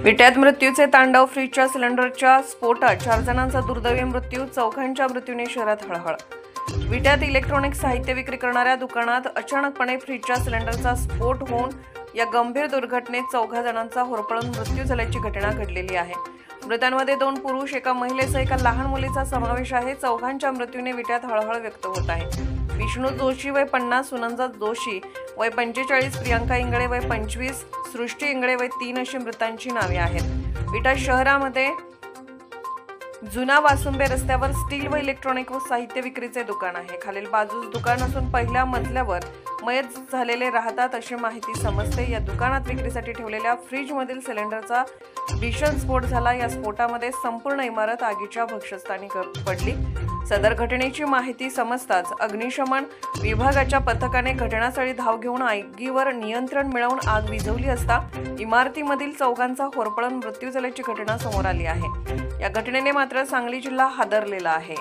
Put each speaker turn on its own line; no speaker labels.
विट्यात मृत्यूचे तांडव, फ्रीजच्या सिलेंडरच्या स्फोटात 4 जणांचा दुर्दैवी मृत्यू, चौघांच्या मृत्यूने शहरात हळहळ। विट्यात इलेक्ट्रॉनिक साहित्य विक्री करणाऱ्या दुकानात अचानकपणे फ्रीजच्या सिलेंडरचा स्फोट होऊन या गंभीर दुर्घटनेत 4 जणांचा होरपळून मृत्यू झाल्याची घटना घडलेली आहे। मृतांमध्ये 2 पुरुष, एका महिलेसह एका लहान मुलीचा समावेश आहे। चौघांच्या मृत्यूने विट्यात हळहळ व्यक्त होत आहे। विष्णू जोशी वय 50, सुनंदा जोशी वय 45, प्रियांका इंगळे वय 25, सृष्टी इंगळे वय 3 अशी मृतांची नावे आहेत। विटा शहरामध्ये जुना वासुंबे रस्त्यावर स्टील व इलेक्ट्रॉनिक व साहित्य विक्रीचे दुकान आहे। खालील बाजूस दुकान असून पहिल्या मजल्यावर मयत झालेले राहतात अशी माहिती समजते। या दुकानात विक्रीसाठी ठेवलेल्या फ्रीजमधील सिलेंडरचा भीषण स्फोट झाला। या स्फोटामध्ये संपूर्ण इमारत आगीच्या भक्षस्थानी पडली। सदर घटनेची माहिती समजताच अग्निशमन विभागाच्या पथकाने घटनास्थळी धाव घेऊन आगीवर नियंत्रण मिळवून आग विझवली असता इमारतीमधील चौघांचा होरपळून मृत्यू झाल्याची घटना समोर आली आहे। या घटनेने मात्र सांगली जिल्हा हादरलेला आहे।